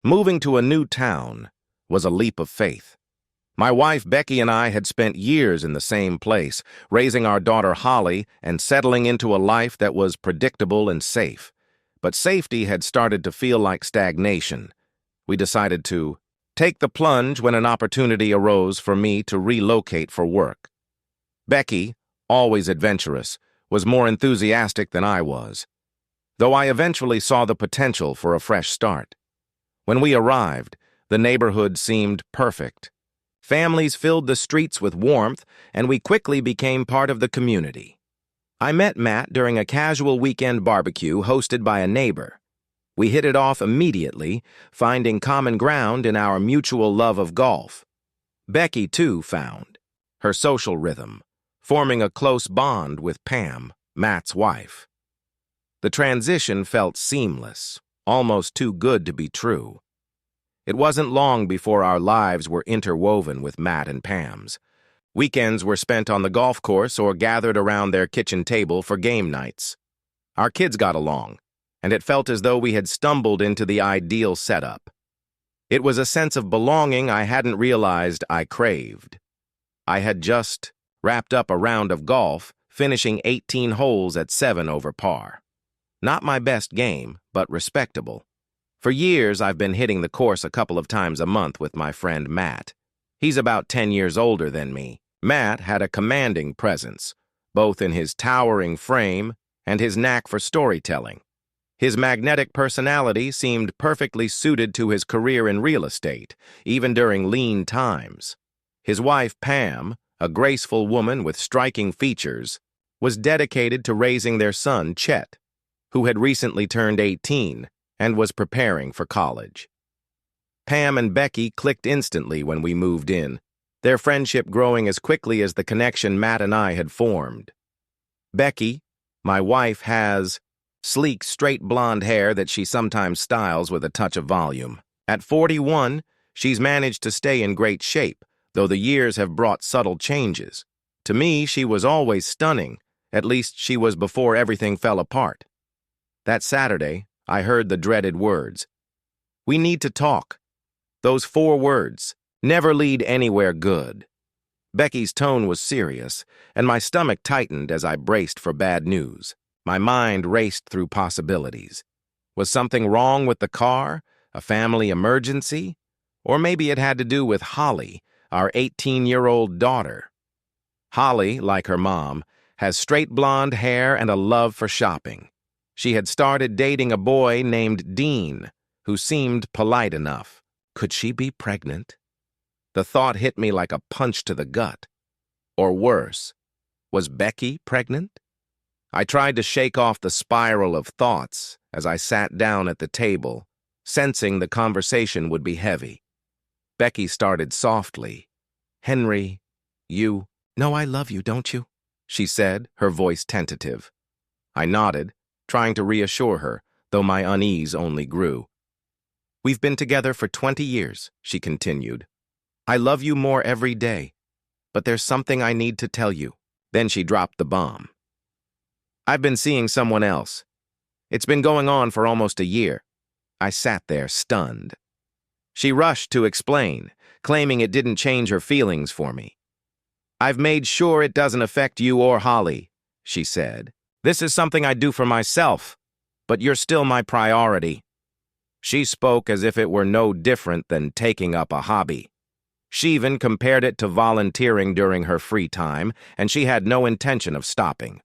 Moving to a new town was a leap of faith. My wife Becky and I had spent years in the same place, raising our daughter Holly and settling into a life that was predictable and safe. But safety had started to feel like stagnation. We decided to take the plunge when an opportunity arose for me to relocate for work. Becky, always adventurous, was more enthusiastic than I was, though I eventually saw the potential for a fresh start. When we arrived, the neighborhood seemed perfect. Families filled the streets with warmth, and we quickly became part of the community. I met Matt during a casual weekend barbecue hosted by a neighbor. We hit it off immediately, finding common ground in our mutual love of golf. Becky, too, found her social rhythm, forming a close bond with Pam, Matt's wife. The transition felt seamless, almost too good to be true. It wasn't long before our lives were interwoven with Matt and Pam's. Weekends were spent on the golf course or gathered around their kitchen table for game nights. Our kids got along, and it felt as though we had stumbled into the ideal setup. It was a sense of belonging I hadn't realized I craved. I had just wrapped up a round of golf, finishing 18 holes at 7 over par. Not my best game, but respectable. For years, I've been hitting the course a couple of times a month with my friend Matt. He's about 10 years older than me. Matt had a commanding presence, both in his towering frame and his knack for storytelling. His magnetic personality seemed perfectly suited to his career in real estate, even during lean times. His wife, Pam, a graceful woman with striking features, was dedicated to raising their son, Chet, who had recently turned 18 and was preparing for college. Pam and Becky clicked instantly when we moved in, their friendship growing as quickly as the connection Matt and I had formed. Becky, my wife, has sleek, straight blonde hair that she sometimes styles with a touch of volume. At 41, she's managed to stay in great shape, though the years have brought subtle changes. To me, she was always stunning, at least she was before everything fell apart. That Saturday, I heard the dreaded words. "We need to talk." Those 4 words never lead anywhere good. Becky's tone was serious, and my stomach tightened as I braced for bad news. My mind raced through possibilities. Was something wrong with the car? A family emergency? Or maybe it had to do with Holly, our 18-year-old daughter. Holly, like her mom, has straight blonde hair and a love for shopping. She had started dating a boy named Dean, who seemed polite enough. Could she be pregnant? The thought hit me like a punch to the gut. Or worse, was Becky pregnant? I tried to shake off the spiral of thoughts as I sat down at the table, sensing the conversation would be heavy. Becky started softly. "Henry, you know I love you, don't you?" she said, her voice tentative. I nodded, trying to reassure her, though my unease only grew. "We've been together for 20 years, she continued. "I love you more every day, but there's something I need to tell you." Then she dropped the bomb. "I've been seeing someone else. It's been going on for almost a year." I sat there, stunned. She rushed to explain, claiming it didn't change her feelings for me. "I've made sure it doesn't affect you or Holly," she said. "This is something I do for myself, but you're still my priority." She spoke as if it were no different than taking up a hobby. She even compared it to volunteering during her free time, and she had no intention of stopping.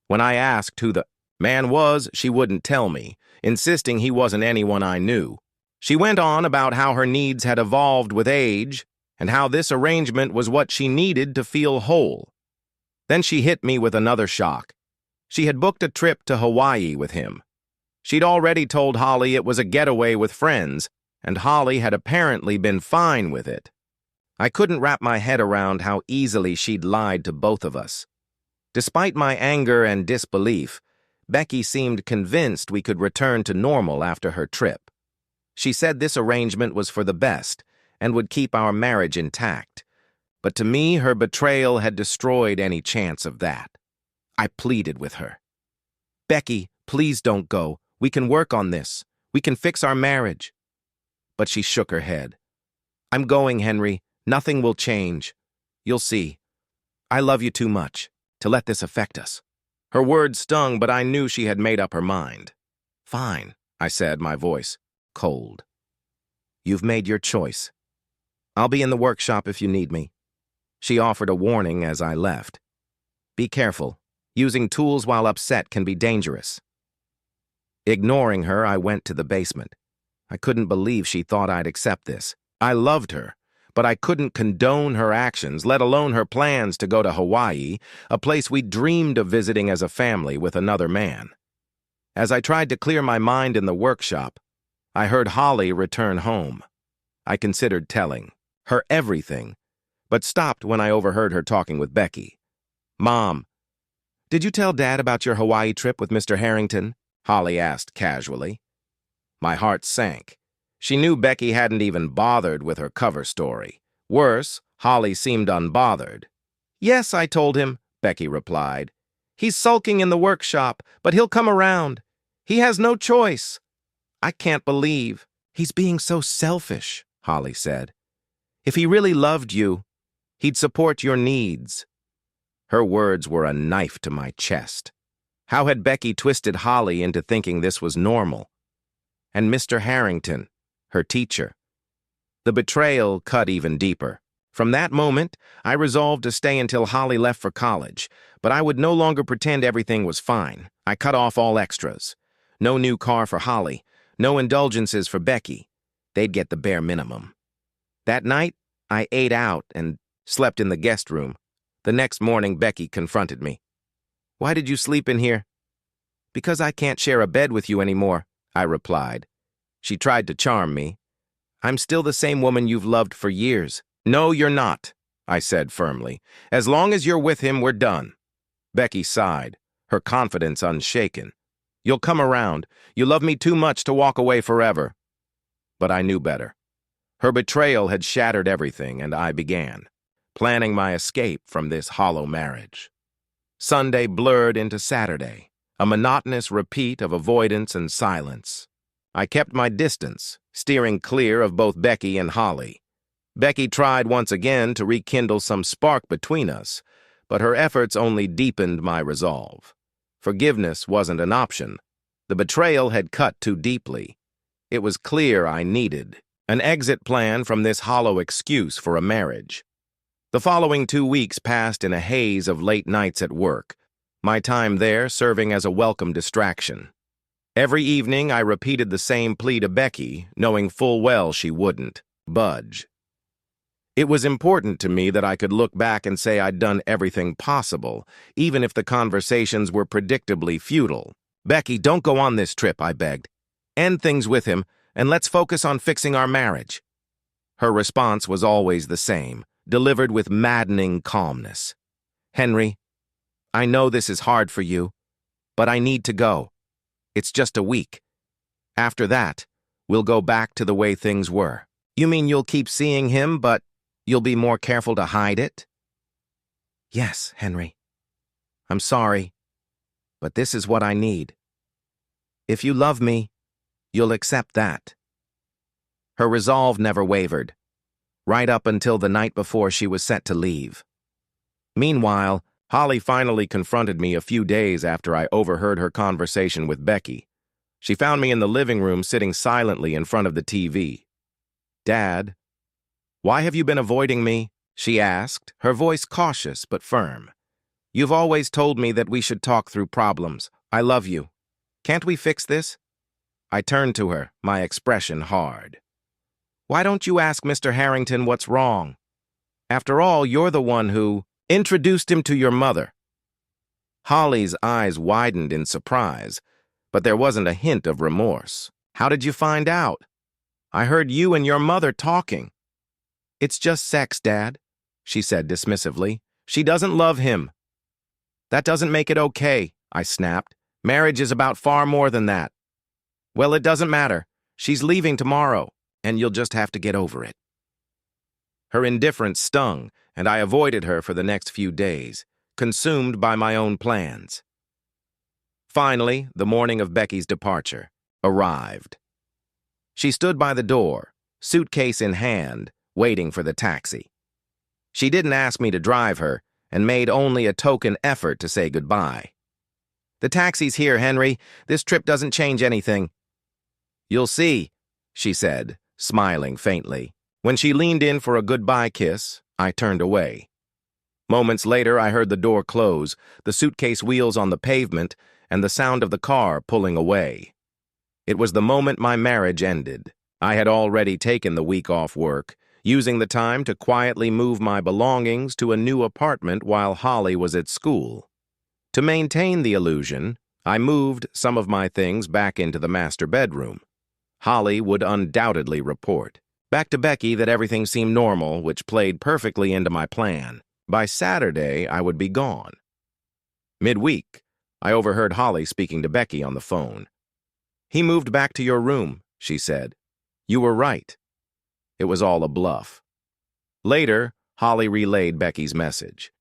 When I asked who the man was, she wouldn't tell me, insisting he wasn't anyone I knew. She went on about how her needs had evolved with age, and how this arrangement was what she needed to feel whole. Then she hit me with another shock. She had booked a trip to Hawaii with him. She'd already told Holly it was a getaway with friends, and Holly had apparently been fine with it. I couldn't wrap my head around how easily she'd lied to both of us. Despite my anger and disbelief, Becky seemed convinced we could return to normal after her trip. She said this arrangement was for the best and would keep our marriage intact. But to me, her betrayal had destroyed any chance of that. I pleaded with her. "Becky, please don't go. We can work on this. We can fix our marriage." but she shook her head. "I'm going, Henry. Nothing will change. You'll see. I love you too much to let this affect us." Her words stung, but I knew she had made up her mind. "Fine," I said, my voice cold. "You've made your choice. I'll be in the workshop if you need me." She offered a warning as I left. "Be careful. Using tools while upset can be dangerous." Ignoring her, I went to the basement. I couldn't believe she thought I'd accept this. I loved her, but I couldn't condone her actions, let alone her plans to go to Hawaii, a place we dreamed of visiting as a family with another man. As I tried to clear my mind in the workshop, I heard Holly return home. I considered telling her everything, but stopped when I overheard her talking with Becky. "Mom, did you tell Dad about your Hawaii trip with Mr. Harrington?" Holly asked casually. My heart sank. She knew Becky hadn't even bothered with her cover story. Worse, Holly seemed unbothered. "Yes, I told him," Becky replied. "He's sulking in the workshop, but he'll come around. He has no choice." "I can't believe he's being so selfish," Holly said. "If he really loved you, he'd support your needs." Her words were a knife to my chest. How had Becky twisted Holly into thinking this was normal? And Mr. Harrington, her teacher. The betrayal cut even deeper. From that moment, I resolved to stay until Holly left for college, but I would no longer pretend everything was fine. I cut off all extras. No new car for Holly, no indulgences for Becky. They'd get the bare minimum. That night, I ate out and slept in the guest room. The next morning, Becky confronted me. "Why did you sleep in here?" "Because I can't share a bed with you anymore," I replied. She tried to charm me. "I'm still the same woman you've loved for years." "No, you're not," I said firmly. "As long as you're with him, we're done." Becky sighed, her confidence unshaken. "You'll come around. You love me too much to walk away forever." But I knew better. Her betrayal had shattered everything, and I began planning my escape from this hollow marriage. Sunday blurred into Saturday, a monotonous repeat of avoidance and silence. I kept my distance, steering clear of both Becky and Holly. Becky tried once again to rekindle some spark between us, but her efforts only deepened my resolve. Forgiveness wasn't an option. The betrayal had cut too deeply. It was clear I needed an exit plan from this hollow excuse for a marriage. The following 2 weeks passed in a haze of late nights at work, my time there serving as a welcome distraction. Every evening I repeated the same plea to Becky, knowing full well she wouldn't budge. It was important to me that I could look back and say I'd done everything possible, even if the conversations were predictably futile. "Becky, don't go on this trip," I begged. "End things with him, and let's focus on fixing our marriage." Her response was always the same, delivered with maddening calmness. "Henry, I know this is hard for you, but I need to go. It's just a week. After that, we'll go back to the way things were." "You mean you'll keep seeing him, but you'll be more careful to hide it?" "Yes, Henry. I'm sorry, but this is what I need. If you love me, you'll accept that." Her resolve never wavered, right up until the night before she was set to leave. Meanwhile, Holly finally confronted me a few days after I overheard her conversation with Becky. She found me in the living room sitting silently in front of the TV. "Dad, why have you been avoiding me?" she asked, her voice cautious but firm. "You've always told me that we should talk through problems. I love you. Can't we fix this?" I turned to her, my expression hard. "Why don't you ask Mr. Harrington what's wrong? After all, you're the one who introduced him to your mother." Holly's eyes widened in surprise, but there wasn't a hint of remorse. "How did you find out?" "I heard you and your mother talking." "It's just sex, Dad," she said dismissively. "She doesn't love him." "That doesn't make it okay," I snapped. "Marriage is about far more than that." "Well, it doesn't matter. She's leaving tomorrow, and you'll just have to get over it." Her indifference stung, and I avoided her for the next few days, consumed by my own plans. Finally, the morning of Becky's departure arrived. She stood by the door, suitcase in hand, waiting for the taxi. She didn't ask me to drive her and made only a token effort to say goodbye. "The taxi's here, Henry. This trip doesn't change anything." "You'll see," she said, smiling faintly. When she leaned in for a goodbye kiss, I turned away. Moments later, I heard the door close, the suitcase wheels on the pavement, and the sound of the car pulling away. It was the moment my marriage ended. I had already taken the week off work, using the time to quietly move my belongings to a new apartment while Holly was at school. To maintain the illusion, I moved some of my things back into the master bedroom. Holly would undoubtedly report back to Becky that everything seemed normal, which played perfectly into my plan. By Saturday, I would be gone. Midweek, I overheard Holly speaking to Becky on the phone. "He moved back to your room," she said. "You were right." It was all a bluff. Later, Holly relayed Becky's message.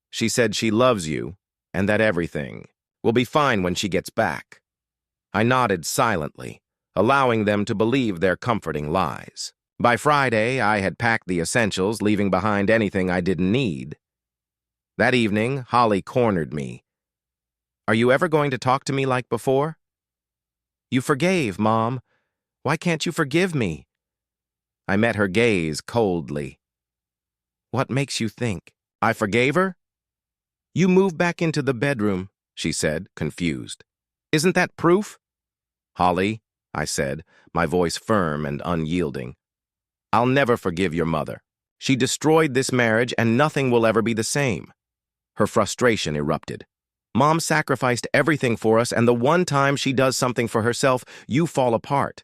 She said she loves you and that everything will be fine when she gets back. I nodded silently, allowing them to believe their comforting lies. By Friday, I had packed the essentials, leaving behind anything I didn't need. That evening, Holly cornered me. "Are you ever going to talk to me like before?" "You forgave, Mom. Why can't you forgive me?" I met her gaze coldly. "What makes you think I forgave her?" "You moved back into the bedroom," she said, confused. "Isn't that proof?" "Holly," I said, my voice firm and unyielding, "I'll never forgive your mother. She destroyed this marriage and nothing will ever be the same." Her frustration erupted. "Mom sacrificed everything for us, and the one time she does something for herself, you fall apart.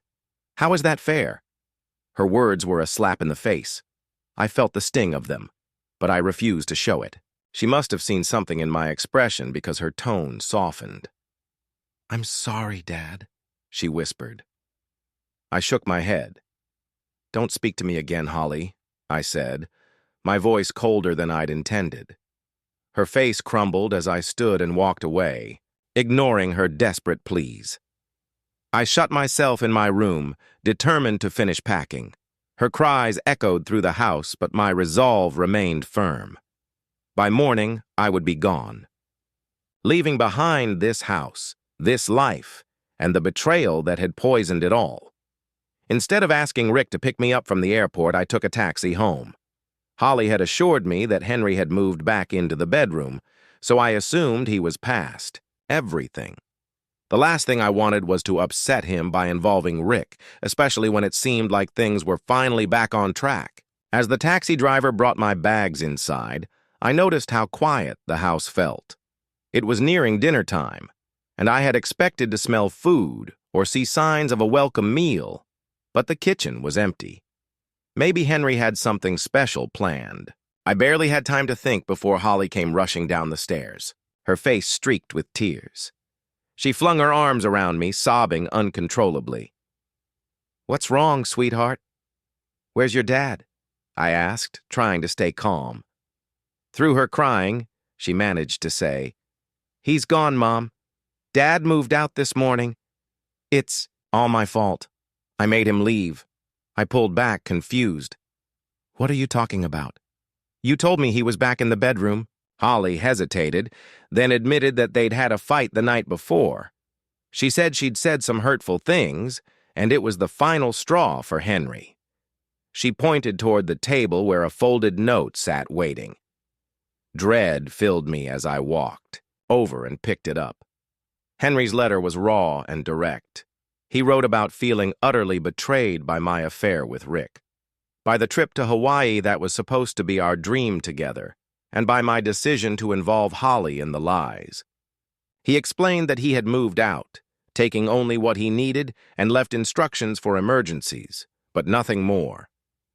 How is that fair?" Her words were a slap in the face. I felt the sting of them, but I refused to show it. She must have seen something in my expression because her tone softened. "I'm sorry, Dad," she whispered. I shook my head. "Don't speak to me again, Holly," I said, my voice colder than I'd intended. Her face crumbled as I stood and walked away, ignoring her desperate pleas. I shut myself in my room, determined to finish packing. Her cries echoed through the house, but my resolve remained firm. By morning, I would be gone. Leaving behind this house, this life, and the betrayal that had poisoned it all. Instead of asking Rick to pick me up from the airport, I took a taxi home. Holly had assured me that Henry had moved back into the bedroom, so I assumed he was past everything. The last thing I wanted was to upset him by involving Rick, especially when it seemed like things were finally back on track. As the taxi driver brought my bags inside, I noticed how quiet the house felt. It was nearing dinner time, and I had expected to smell food or see signs of a welcome meal, but the kitchen was empty. Maybe Henry had something special planned. I barely had time to think before Holly came rushing down the stairs, her face streaked with tears. She flung her arms around me, sobbing uncontrollably. "What's wrong, sweetheart?" "Where's your dad?" I asked, trying to stay calm. Through her crying, she managed to say, "He's gone, Mom. Dad moved out this morning. It's all my fault. I made him leave." I pulled back, confused. "What are you talking about?" "You told me he was back in the bedroom." Holly hesitated, then admitted that they'd had a fight the night before. She said she'd said some hurtful things, and it was the final straw for Henry. She pointed toward the table where a folded note sat waiting. Dread filled me as I walked over and picked it up. Henry's letter was raw and direct. He wrote about feeling utterly betrayed by my affair with Rick, by the trip to Hawaii that was supposed to be our dream together, and by my decision to involve Holly in the lies. He explained that he had moved out, taking only what he needed and left instructions for emergencies, but nothing more.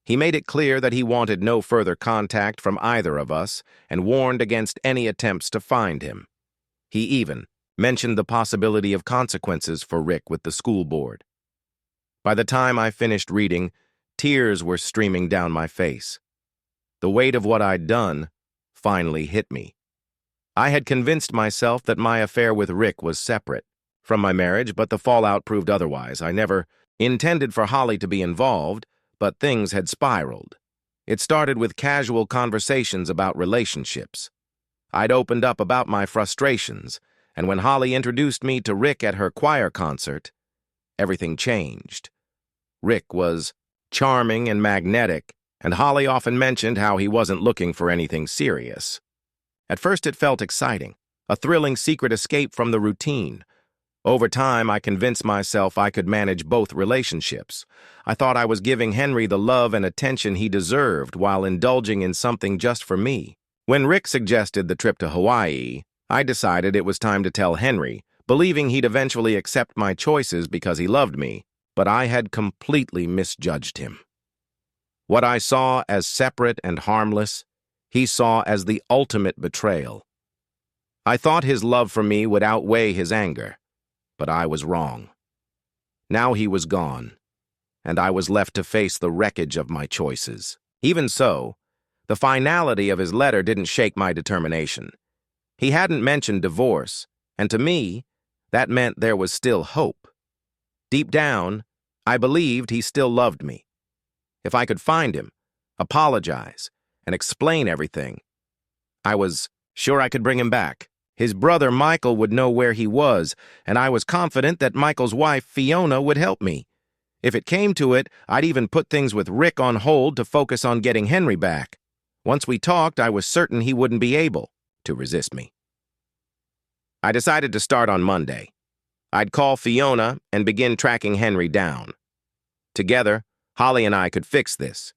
He made it clear that he wanted no further contact from either of us and warned against any attempts to find him. He even mentioned the possibility of consequences for Rick with the school board. By the time I finished reading, tears were streaming down my face. The weight of what I'd done finally hit me. I had convinced myself that my affair with Rick was separate from my marriage, but the fallout proved otherwise. I never intended for Holly to be involved, but things had spiraled. It started with casual conversations about relationships. I'd opened up about my frustrations, and when Holly introduced me to Rick at her choir concert, everything changed. Rick was charming and magnetic, and Holly often mentioned how he wasn't looking for anything serious. At first it felt exciting, a thrilling secret escape from the routine. Over time, I convinced myself I could manage both relationships. I thought I was giving Henry the love and attention he deserved while indulging in something just for me. When Rick suggested the trip to Hawaii, I decided it was time to tell Henry, believing he'd eventually accept my choices because he loved me, but I had completely misjudged him. What I saw as separate and harmless, he saw as the ultimate betrayal. I thought his love for me would outweigh his anger, but I was wrong. Now he was gone, and I was left to face the wreckage of my choices. Even so, the finality of his letter didn't shake my determination. He hadn't mentioned divorce, and to me, that meant there was still hope. Deep down, I believed he still loved me. If I could find him, apologize, and explain everything, I was sure I could bring him back. His brother Michael would know where he was, and I was confident that Michael's wife, Fiona, would help me. If it came to it, I'd even put things with Rick on hold to focus on getting Henry back. Once we talked, I was certain he wouldn't be able to resist me. I decided to start on Monday. I'd call Fiona and begin tracking Henry down. Together, Holly and I could fix this.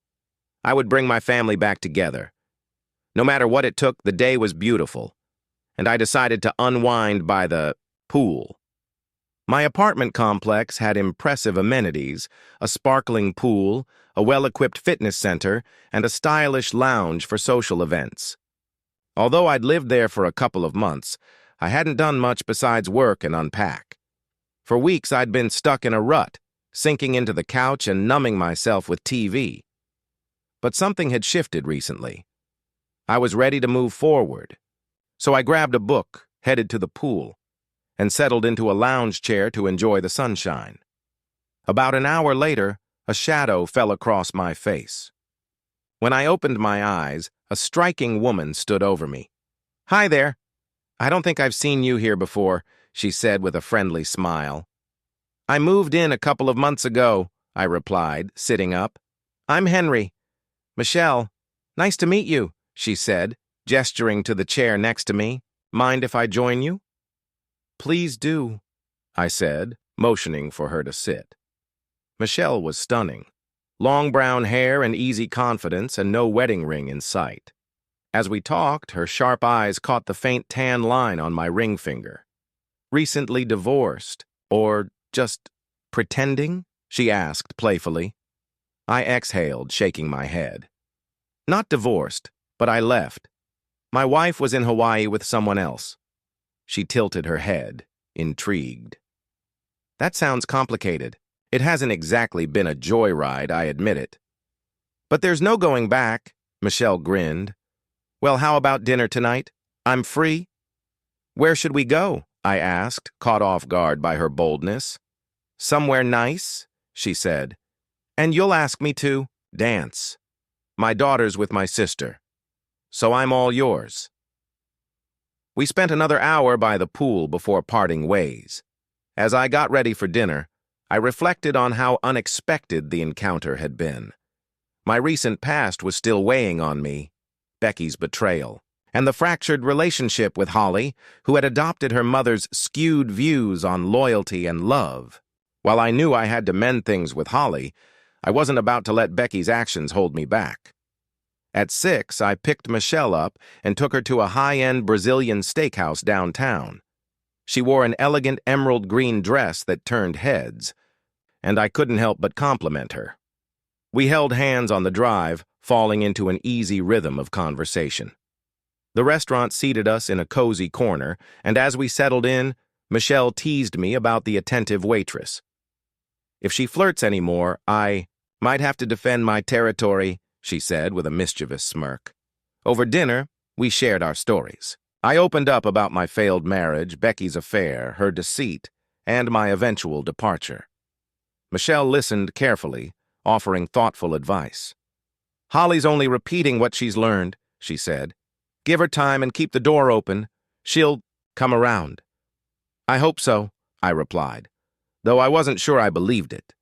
I would bring my family back together. No matter what it took, the day was beautiful, and I decided to unwind by the pool. My apartment complex had impressive amenities, a sparkling pool, a well-equipped fitness center, and a stylish lounge for social events. Although I'd lived there for a couple of months, I hadn't done much besides work and unpack. For weeks I'd been stuck in a rut, sinking into the couch and numbing myself with TV. But something had shifted recently. I was ready to move forward. So I grabbed a book, headed to the pool, and settled into a lounge chair to enjoy the sunshine. About an hour later, a shadow fell across my face. When I opened my eyes, a striking woman stood over me. "Hi there. I don't think I've seen you here before," she said with a friendly smile. "I moved in a couple of months ago," I replied, sitting up. "I'm Henry. Michelle, nice to meet you," she said, gesturing to the chair next to me. "Mind if I join you?" "Please do," I said, motioning for her to sit. Michelle was stunning. Long brown hair and easy confidence and no wedding ring in sight. As we talked, her sharp eyes caught the faint tan line on my ring finger. "Recently divorced, or just pretending?" she asked playfully. I exhaled, shaking my head. "Not divorced, but I left. My wife was in Hawaii with someone else." She tilted her head, intrigued. "That sounds complicated. It hasn't exactly been a joyride, I admit it." "But there's no going back," Michelle grinned. "Well, how about dinner tonight? I'm free." "Where should we go?" I asked, caught off guard by her boldness. "Somewhere nice," she said. "And you'll ask me to dance. My daughter's with my sister. So I'm all yours." We spent another hour by the pool before parting ways. As I got ready for dinner, I reflected on how unexpected the encounter had been. My recent past was still weighing on me, Becky's betrayal, and the fractured relationship with Holly, who had adopted her mother's skewed views on loyalty and love. While I knew I had to mend things with Holly, I wasn't about to let Becky's actions hold me back. At 6, I picked Michelle up and took her to a high-end Brazilian steakhouse downtown. She wore an elegant emerald green dress that turned heads, and I couldn't help but compliment her. We held hands on the drive, falling into an easy rhythm of conversation. The restaurant seated us in a cozy corner, and as we settled in, Michelle teased me about the attentive waitress. "If she flirts anymore, I might have to defend my territory," she said with a mischievous smirk. Over dinner, we shared our stories. I opened up about my failed marriage, Becky's affair, her deceit, and my eventual departure. Michelle listened carefully, offering thoughtful advice. "Holly's only repeating what she's learned," she said. "Give her time and keep the door open. She'll come around." "I hope so," I replied, though I wasn't sure I believed it.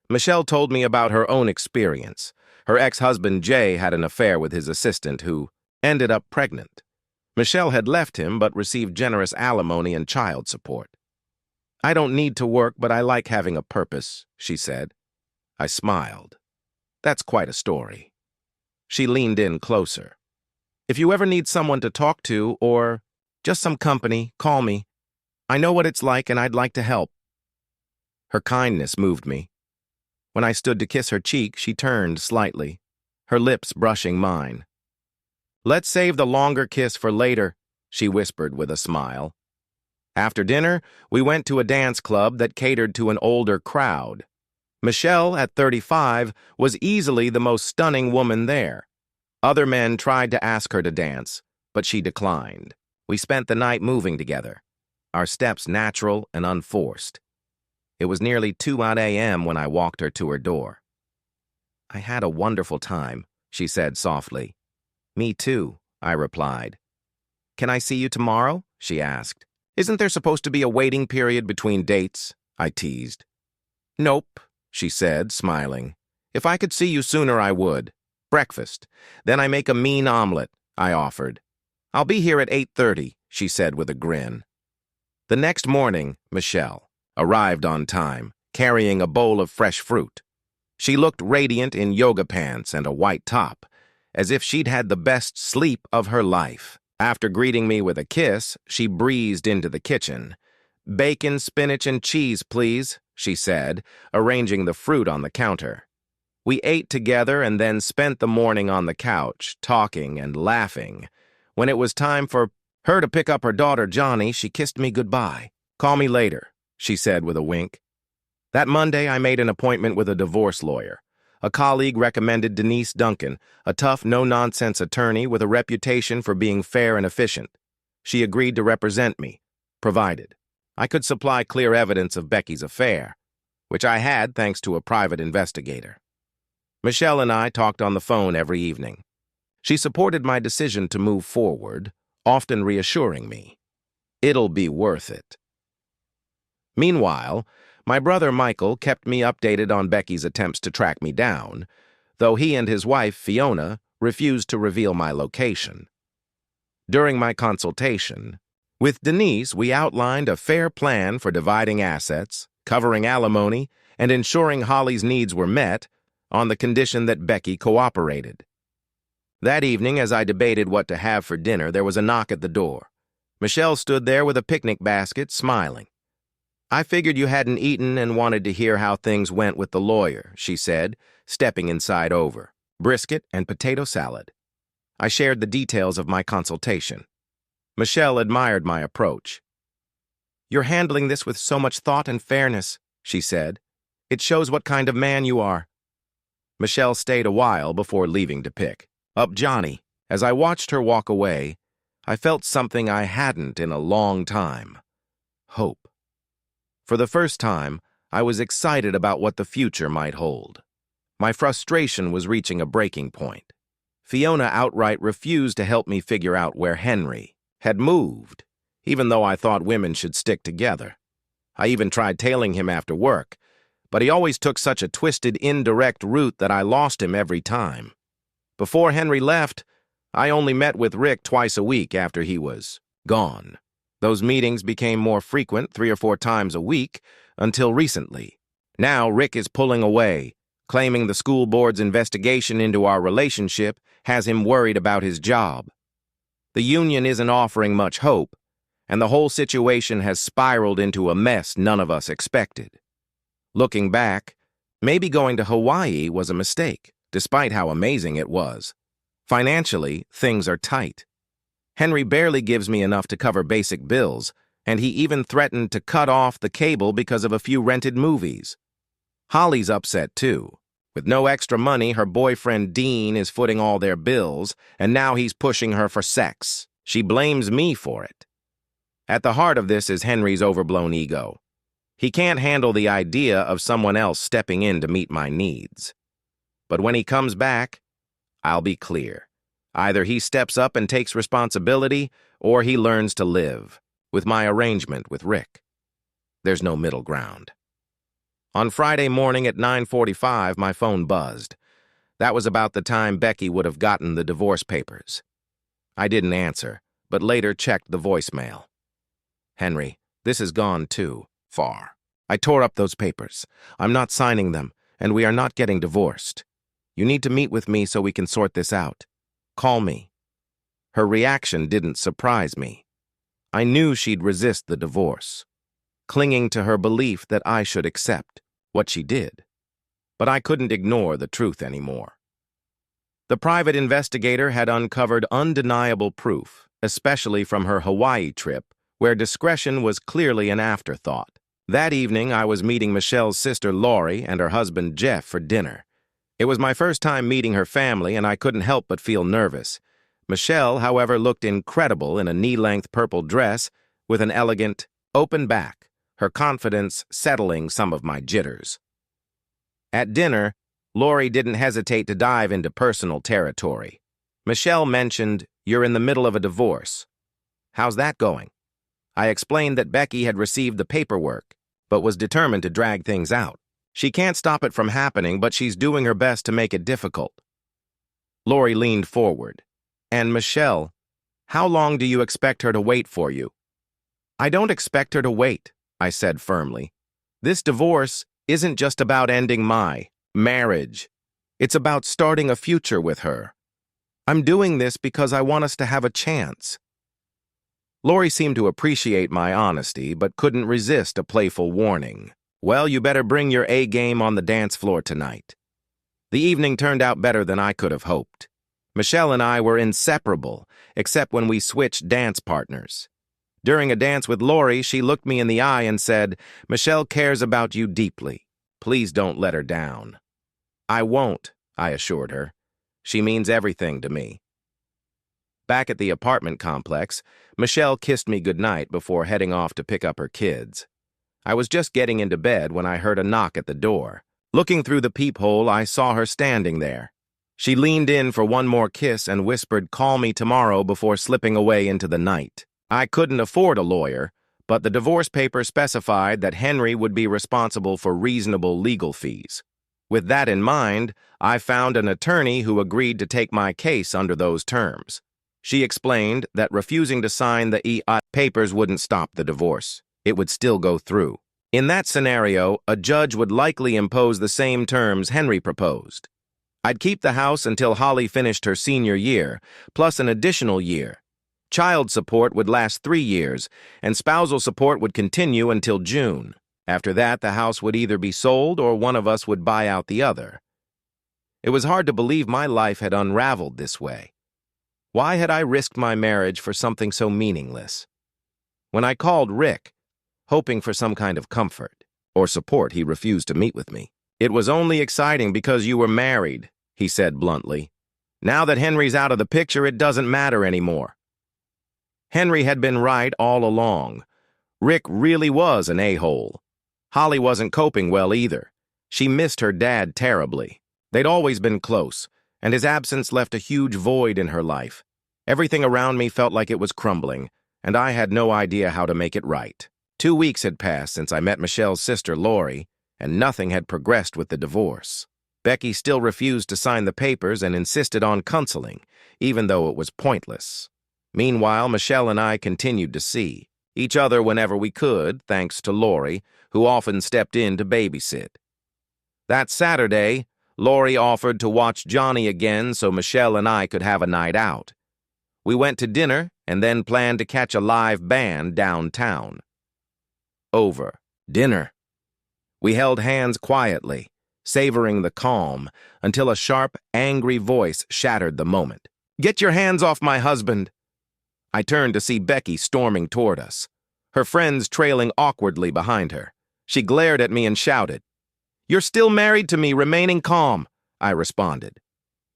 Michelle told me about her own experience. Her ex-husband Jay had an affair with his assistant who ended up pregnant. Michelle had left him but received generous alimony and child support. "I don't need to work, but I like having a purpose," she said. I smiled. "That's quite a story." She leaned in closer. "If you ever need someone to talk to or just some company, call me. I know what it's like and I'd like to help." Her kindness moved me. When I stood to kiss her cheek, she turned slightly, her lips brushing mine. "Let's save the longer kiss for later," she whispered with a smile. After dinner, we went to a dance club that catered to an older crowd. Michelle, at 35, was easily the most stunning woman there. Other men tried to ask her to dance, but she declined. We spent the night moving together, our steps natural and unforced. It was nearly 2 a.m. when I walked her to her door. "I had a wonderful time," she said softly. "Me too," I replied. "Can I see you tomorrow?" she asked. "Isn't there supposed to be a waiting period between dates?" I teased. "Nope," she said, smiling. "If I could see you sooner, I would. Breakfast. Then I make a mean omelet," I offered. "I'll be here at 8:30, she said with a grin. The next morning, Michelle arrived on time, carrying a bowl of fresh fruit. She looked radiant in yoga pants and a white top, as if she'd had the best sleep of her life. After greeting me with a kiss, she breezed into the kitchen. "Bacon, spinach, and cheese, please," she said, arranging the fruit on the counter. We ate together and then spent the morning on the couch, talking and laughing. When it was time for her to pick up her daughter Johnny, she kissed me goodbye. "Call me later," she said with a wink. That Monday, I made an appointment with a divorce lawyer. A colleague recommended Denise Duncan, a tough, no-nonsense attorney with a reputation for being fair and efficient. She agreed to represent me, provided I could supply clear evidence of Becky's affair, which I had thanks to a private investigator. Michelle and I talked on the phone every evening. She supported my decision to move forward, often reassuring me, "It'll be worth it." Meanwhile, my brother Michael kept me updated on Becky's attempts to track me down, though he and his wife, Fiona, refused to reveal my location. During my consultation with Denise, we outlined a fair plan for dividing assets, covering alimony, and ensuring Holly's needs were met on the condition that Becky cooperated. That evening, as I debated what to have for dinner, there was a knock at the door. Michelle stood there with a picnic basket, smiling. "I figured you hadn't eaten and wanted to hear how things went with the lawyer," she said, stepping inside over. "Brisket and potato salad." I shared the details of my consultation. Michelle admired my approach. "You're handling this with so much thought and fairness," she said. "It shows what kind of man you are." Michelle stayed a while before leaving to pick up Johnny. As I watched her walk away, I felt something I hadn't in a long time: hope. For the first time, I was excited about what the future might hold. My frustration was reaching a breaking point. Fiona outright refused to help me figure out where Henry had moved, even though I thought women should stick together. I even tried tailing him after work, but he always took such a twisted, indirect route that I lost him every time. Before Henry left, I only met with Rick twice a week after he was gone. Those meetings became more frequent, 3 or 4 times a week, until recently. Now Rick is pulling away, claiming the school board's investigation into our relationship has him worried about his job. The union isn't offering much hope, and the whole situation has spiraled into a mess none of us expected. Looking back, maybe going to Hawaii was a mistake, despite how amazing it was. Financially, things are tight. Henry barely gives me enough to cover basic bills, and he even threatened to cut off the cable because of a few rented movies. Holly's upset too. With no extra money, her boyfriend Dean is footing all their bills, and now he's pushing her for sex. She blames me for it. At the heart of this is Henry's overblown ego. He can't handle the idea of someone else stepping in to meet my needs. But when he comes back, I'll be clear. Either he steps up and takes responsibility, or he learns to live with my arrangement with Rick. There's no middle ground. On Friday morning at 9:45, my phone buzzed. That was about the time Becky would have gotten the divorce papers. I didn't answer, but later checked the voicemail. Henry, this has gone too far. I tore up those papers. I'm not signing them, and we are not getting divorced. You need to meet with me so we can sort this out. Call me. Her reaction didn't surprise me. I knew she'd resist the divorce, clinging to her belief that I should accept what she did. But I couldn't ignore the truth anymore. The private investigator had uncovered undeniable proof, especially from her Hawaii trip, where discretion was clearly an afterthought. That evening, I was meeting Michelle's sister Lori and her husband Jeff for dinner. It was my first time meeting her family, and I couldn't help but feel nervous. Michelle, however, looked incredible in a knee-length purple dress with an elegant, open back, her confidence settling some of my jitters. At dinner, Lori didn't hesitate to dive into personal territory. Michelle mentioned, "You're in the middle of a divorce. How's that going?" I explained that Becky had received the paperwork, but was determined to drag things out. She can't stop it from happening, but she's doing her best to make it difficult. Lori leaned forward. "And Michelle, how long do you expect her to wait for you?" "I don't expect her to wait," I said firmly. "This divorce isn't just about ending my marriage. It's about starting a future with her. I'm doing this because I want us to have a chance." Lori seemed to appreciate my honesty, but couldn't resist a playful warning. "Well, you better bring your A game on the dance floor tonight." The evening turned out better than I could have hoped. Michelle and I were inseparable, except when we switched dance partners. During a dance with Lori, she looked me in the eye and said, "Michelle cares about you deeply. Please don't let her down." "I won't," I assured her. "She means everything to me." Back at the apartment complex, Michelle kissed me goodnight before heading off to pick up her kids. I was just getting into bed when I heard a knock at the door. Looking through the peephole, I saw her standing there. She leaned in for one more kiss and whispered, "Call me tomorrow," before slipping away into the night. I couldn't afford a lawyer, but the divorce papers specified that Henry would be responsible for reasonable legal fees. With that in mind, I found an attorney who agreed to take my case under those terms. She explained that refusing to sign the EI papers wouldn't stop the divorce. It would still go through. In that scenario, a judge would likely impose the same terms Henry proposed. I'd keep the house until Holly finished her senior year, plus an additional year. Child support would last 3 years, and spousal support would continue until June. After that, the house would either be sold or one of us would buy out the other. It was hard to believe my life had unraveled this way. Why had I risked my marriage for something so meaningless? When I called Rick, hoping for some kind of comfort or support, he refused to meet with me. "It was only exciting because you were married," he said bluntly. "Now that Henry's out of the picture, it doesn't matter anymore." Henry had been right all along. Rick really was an a-hole. Holly wasn't coping well either. She missed her dad terribly. They'd always been close, and his absence left a huge void in her life. Everything around me felt like it was crumbling, and I had no idea how to make it right. 2 weeks had passed since I met Michelle's sister Lori, and nothing had progressed with the divorce. Becky still refused to sign the papers and insisted on counseling, even though it was pointless. Meanwhile, Michelle and I continued to see each other whenever we could, thanks to Lori, who often stepped in to babysit. That Saturday, Lori offered to watch Johnny again so Michelle and I could have a night out. We went to dinner and then planned to catch a live band downtown. Over. Dinner. We held hands quietly, savoring the calm, until a sharp, angry voice shattered the moment. "Get your hands off my husband!" I turned to see Becky storming toward us, her friends trailing awkwardly behind her. She glared at me and shouted, "You're still married to me, remaining calm," I responded.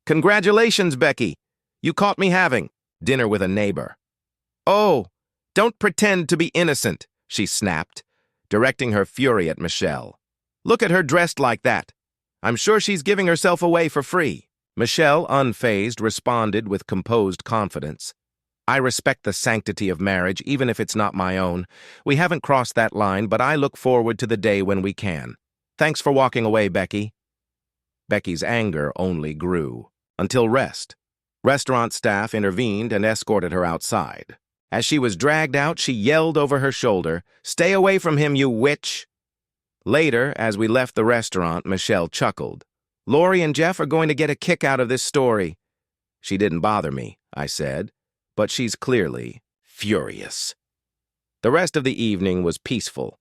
"Congratulations, Becky. You caught me having dinner with a neighbor." "Oh, don't pretend to be innocent," she snapped, directing her fury at Michelle. "Look at her dressed like that. I'm sure she's giving herself away for free. Michelle, unfazed, responded with composed confidence. I respect the sanctity of marriage, even if it's not my own. We haven't crossed that line, but I look forward to the day when we can. Thanks for walking away, Becky. Becky's anger only grew. Until restaurant staff intervened and escorted her outside. As she was dragged out, she yelled over her shoulder, "Stay away from him, you witch!" Later, as we left the restaurant, Michelle chuckled. "Lori and Jeff are going to get a kick out of this story." "She didn't bother me," I said, "but she's clearly furious." The rest of the evening was peaceful.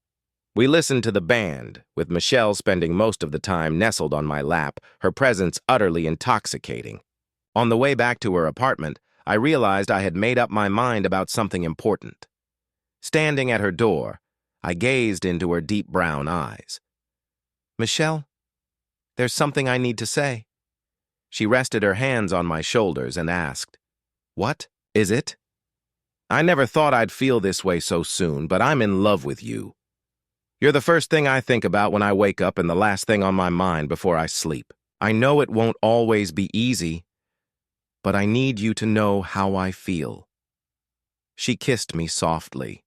We listened to the band, with Michelle spending most of the time nestled on my lap, her presence utterly intoxicating. On the way back to her apartment, I realized I had made up my mind about something important. Standing at her door, I gazed into her deep brown eyes. "Michelle, there's something I need to say." She rested her hands on my shoulders and asked, "What is it?" "I never thought I'd feel this way so soon, but I'm in love with you. You're the first thing I think about when I wake up and the last thing on my mind before I sleep. I know it won't always be easy, but I need you to know how I feel." She kissed me softly.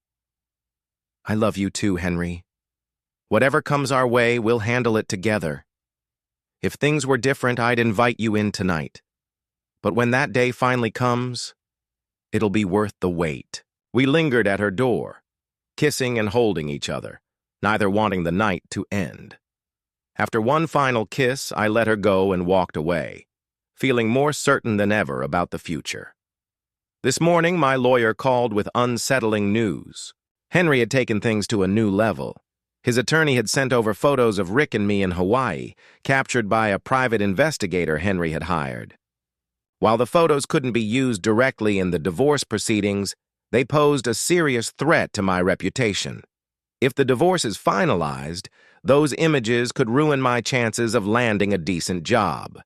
"I love you too, Henry. Whatever comes our way, we'll handle it together. If things were different, I'd invite you in tonight. But when that day finally comes, it'll be worth the wait." We lingered at her door, kissing and holding each other, neither wanting the night to end. After one final kiss, I let her go and walked away, feeling more certain than ever about the future. This morning, my lawyer called with unsettling news. Henry had taken things to a new level. His attorney had sent over photos of Rick and me in Hawaii, captured by a private investigator Henry had hired. While the photos couldn't be used directly in the divorce proceedings, they posed a serious threat to my reputation. If the divorce is finalized, those images could ruin my chances of landing a decent job.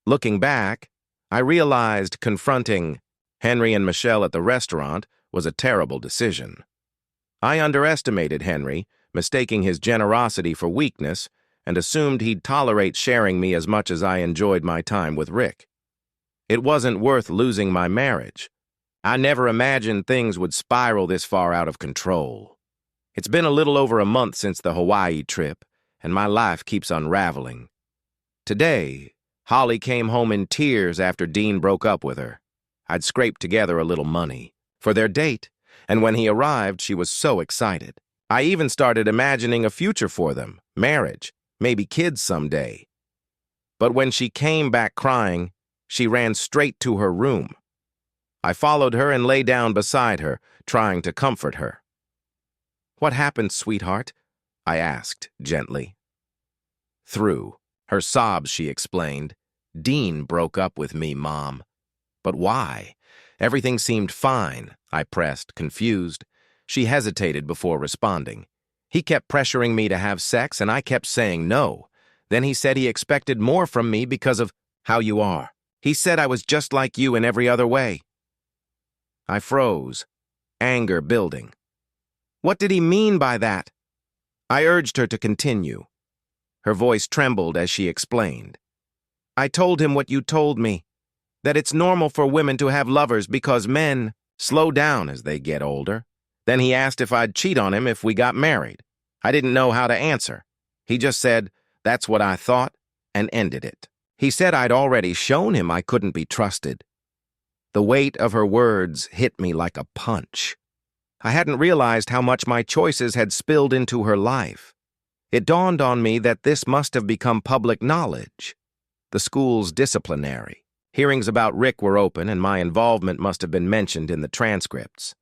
Looking back, I realized confronting Henry and Michelle at the restaurant was a terrible decision. I underestimated Henry, mistaking his generosity for weakness, and assumed he'd tolerate sharing me as much as I enjoyed my time with Rick. It wasn't worth losing my marriage. I never imagined things would spiral this far out of control. It's been a little over a month since the Hawaii trip, and my life keeps unraveling. Today, Holly came home in tears after Dean broke up with her. I'd scraped together a little money for their date, and when he arrived, she was so excited. I even started imagining a future for them, marriage, maybe kids someday. But when she came back crying, she ran straight to her room. I followed her and lay down beside her, trying to comfort her. "What happened, sweetheart?" I asked gently. Through her sobs, she explained, "Dean broke up with me, Mom." "But why? Everything seemed fine," I pressed, confused. She hesitated before responding. "He kept pressuring me to have sex, and I kept saying no. Then he said he expected more from me because of how you are. He said I was just like you in every other way." I froze, anger building. What did he mean by that? I urged her to continue. Her voice trembled as she explained. "I told him what you told me, that it's normal for women to have lovers because men slow down as they get older. Then he asked if I'd cheat on him if we got married. I didn't know how to answer. He just said, 'That's what I thought,' and ended it. He said I'd already shown him I couldn't be trusted." The weight of her words hit me like a punch. I hadn't realized how much my choices had spilled into her life. It dawned on me that this must have become public knowledge. The school's disciplinary. Hearings about Rick were open, and my involvement must have been mentioned in the transcripts.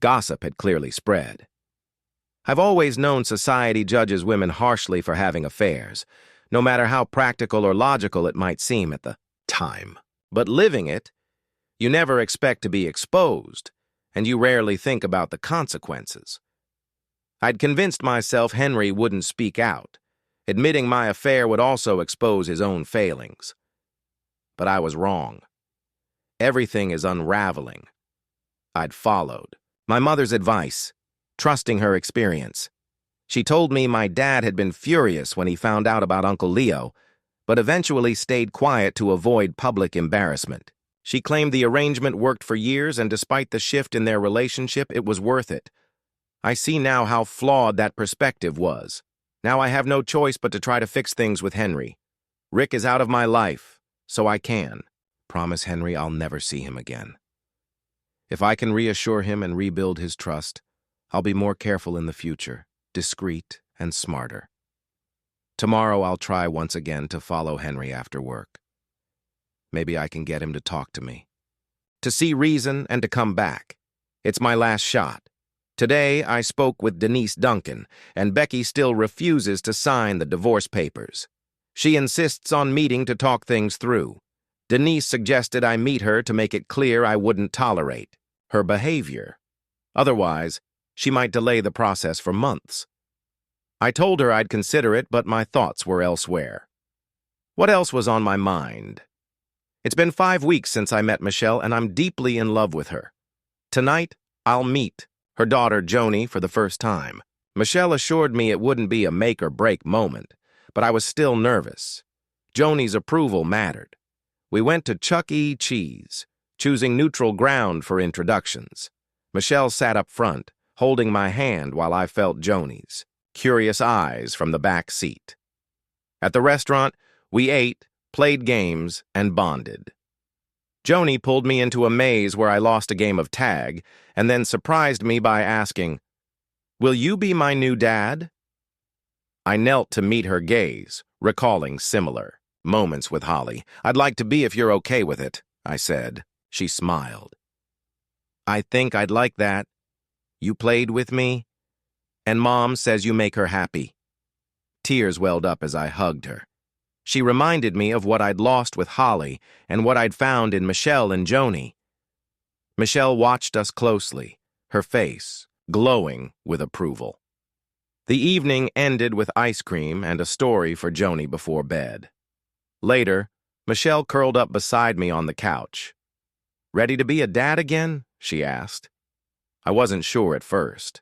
Gossip had clearly spread. I've always known society judges women harshly for having affairs, no matter how practical or logical it might seem at the time. But living it, you never expect to be exposed, and you rarely think about the consequences. I'd convinced myself Henry wouldn't speak out. Admitting my affair would also expose his own failings. But I was wrong. Everything is unraveling. I'd followed my mother's advice, trusting her experience. She told me my dad had been furious when he found out about Uncle Leo, but eventually stayed quiet to avoid public embarrassment. She claimed the arrangement worked for years, and despite the shift in their relationship, it was worth it. I see now how flawed that perspective was. Now I have no choice but to try to fix things with Henry. Rick is out of my life, so I can. Promise Henry I'll never see him again. If I can reassure him and rebuild his trust, I'll be more careful in the future, discreet and smarter. Tomorrow I'll try once again to follow Henry after work. Maybe I can get him to talk to me. To see reason and to come back. It's my last shot. Today I spoke with Denise Duncan, and Becky still refuses to sign the divorce papers. She insists on meeting to talk things through. Denise suggested I meet her to make it clear I wouldn't tolerate her behavior. Otherwise, she might delay the process for months. I told her I'd consider it, but my thoughts were elsewhere. What else was on my mind? It's been 5 weeks since I met Michelle, and I'm deeply in love with her. Tonight, I'll meet her daughter Joni for the first time. Michelle assured me it wouldn't be a make-or-break moment, but I was still nervous. Joni's approval mattered. We went to Chuck E. Cheese, choosing neutral ground for introductions. Michelle sat up front, holding my hand while I felt Joni's curious eyes from the back seat. At the restaurant, we ate, played games, and bonded. Joni pulled me into a maze where I lost a game of tag, and then surprised me by asking, "Will you be my new dad?" I knelt to meet her gaze, recalling similar moments with Holly. "I'd like to be if you're okay with it," I said. She smiled. "I think I'd like that. You played with me, and Mom says you make her happy." Tears welled up as I hugged her. She reminded me of what I'd lost with Holly and what I'd found in Michelle and Joni. Michelle watched us closely, her face glowing with approval. The evening ended with ice cream and a story for Joni before bed. Later, Michelle curled up beside me on the couch. "Ready to be a dad again?" she asked. I wasn't sure at first,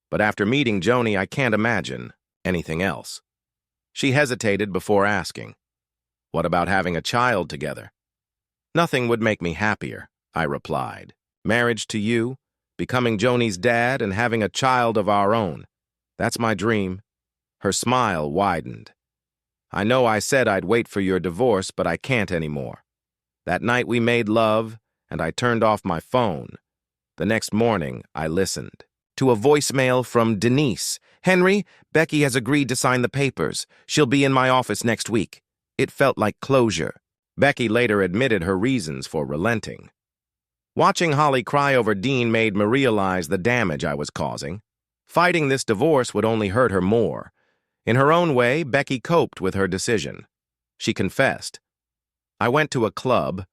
but after meeting Joni, I can't imagine anything else. She hesitated before asking, "What about having a child together?" "Nothing would make me happier," I replied. "Marriage to you, becoming Joni's dad, and having a child of our own. That's my dream." Her smile widened. "I know I said I'd wait for your divorce, but I can't anymore. That night we made love, and I turned off my phone. The next morning, I listened to a voicemail from Denise. "Henry, Becky has agreed to sign the papers. She'll be in my office next week." It felt like closure. Becky later admitted her reasons for relenting. Watching Holly cry over Dean made me realize the damage I was causing. Fighting this divorce would only hurt her more. In her own way, Becky coped with her decision. She confessed. "I went to a club,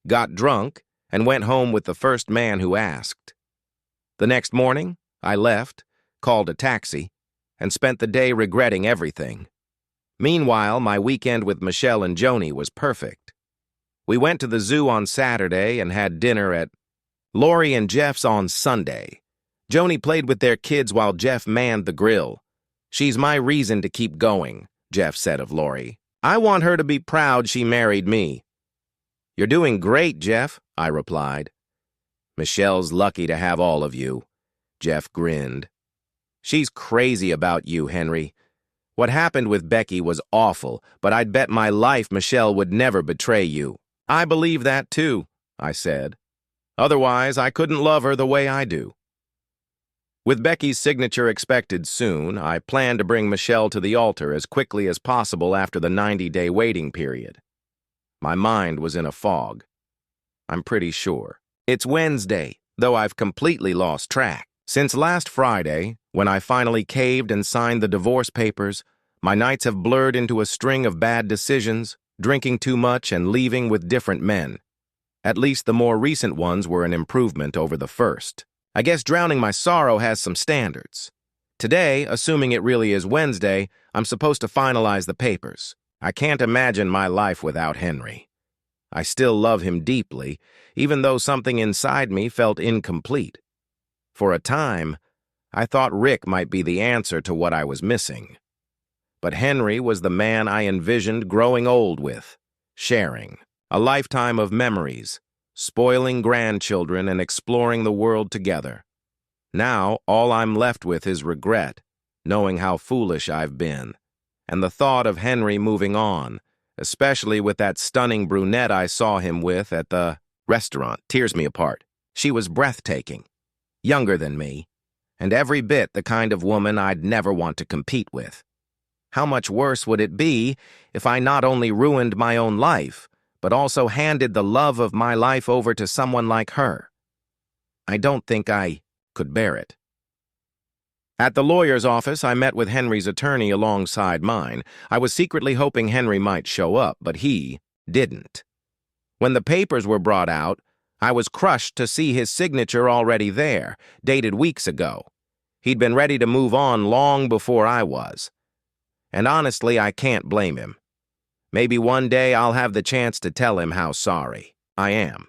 got drunk, and went home with the first man who asked. The next morning, I left, called a taxi, and spent the day regretting everything. Meanwhile, my weekend with Michelle and Joni was perfect. We went to the zoo on Saturday and had dinner at Lori and Jeff's on Sunday. Joni played with their kids while Jeff manned the grill. "She's my reason to keep going," Jeff said of Lori. "I want her to be proud she married me." "You're doing great, Jeff," I replied. "Michelle's lucky to have all of you," Jeff grinned. "She's crazy about you, Henry. What happened with Becky was awful, but I'd bet my life Michelle would never betray you." "I believe that too," I said. "Otherwise, I couldn't love her the way I do." With Becky's signature expected soon, I planned to bring Michelle to the altar as quickly as possible after the 90-day waiting period. My mind was in a fog. I'm pretty sure. It's Wednesday, though I've completely lost track. Since last Friday, when I finally caved and signed the divorce papers, my nights have blurred into a string of bad decisions, drinking too much and leaving with different men. At least the more recent ones were an improvement over the first. I guess drowning my sorrow has some standards. Today, assuming it really is Wednesday, I'm supposed to finalize the papers. I can't imagine my life without Henry. I still love him deeply, even though something inside me felt incomplete. For a time, I thought Rick might be the answer to what I was missing. But Henry was the man I envisioned growing old with, sharing a lifetime of memories, spoiling grandchildren and exploring the world together. Now, all I'm left with is regret, knowing how foolish I've been, and the thought of Henry moving on, especially with that stunning brunette I saw him with at the restaurant, tears me apart. She was breathtaking, younger than me, and every bit the kind of woman I'd never want to compete with. How much worse would it be if I not only ruined my own life, but also handed the love of my life over to someone like her? I don't think I could bear it. At the lawyer's office, I met with Henry's attorney alongside mine. I was secretly hoping Henry might show up, but he didn't. When the papers were brought out, I was crushed to see his signature already there, dated weeks ago. He'd been ready to move on long before I was. And honestly, I can't blame him. Maybe one day I'll have the chance to tell him how sorry I am.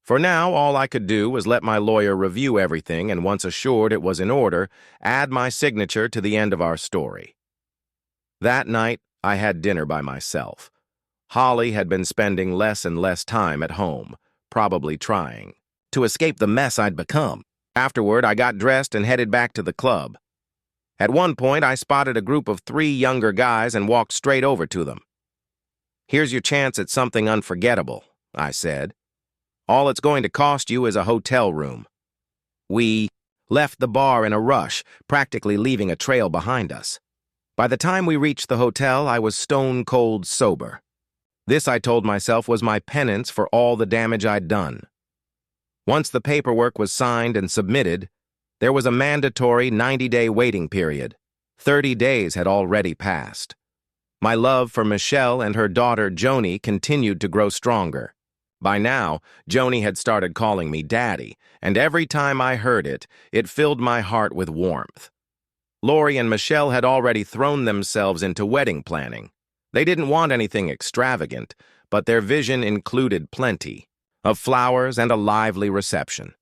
For now, all I could do was let my lawyer review everything and, once assured it was in order, add my signature to the end of our story. That night, I had dinner by myself. Holly had been spending less and less time at home, probably trying to escape the mess I'd become. Afterward, I got dressed and headed back to the club. At one point, I spotted a group of 3 younger guys and walked straight over to them. "Here's your chance at something unforgettable," I said. "All it's going to cost you is a hotel room." We left the bar in a rush, practically leaving a trail behind us. By the time we reached the hotel, I was stone-cold sober. This, I told myself, was my penance for all the damage I'd done. Once the paperwork was signed and submitted, there was a mandatory 90-day waiting period. 30 days had already passed. My love for Michelle and her daughter Joni continued to grow stronger. By now, Joni had started calling me Daddy, and every time I heard it, it filled my heart with warmth. Lori and Michelle had already thrown themselves into wedding planning. They didn't want anything extravagant, but their vision included plenty of flowers and a lively reception.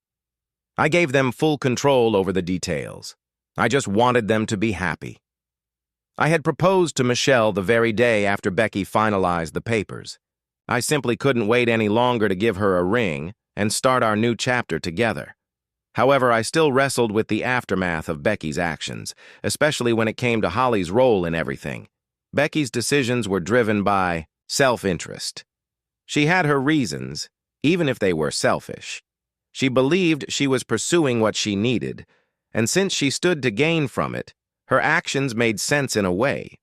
I gave them full control over the details. I just wanted them to be happy. I had proposed to Michelle the very day after Becky finalized the papers. I simply couldn't wait any longer to give her a ring and start our new chapter together. However, I still wrestled with the aftermath of Becky's actions, especially when it came to Holly's role in everything. Becky's decisions were driven by self-interest. She had her reasons, even if they were selfish. She believed she was pursuing what she needed, and since she stood to gain from it, her actions made sense in a way.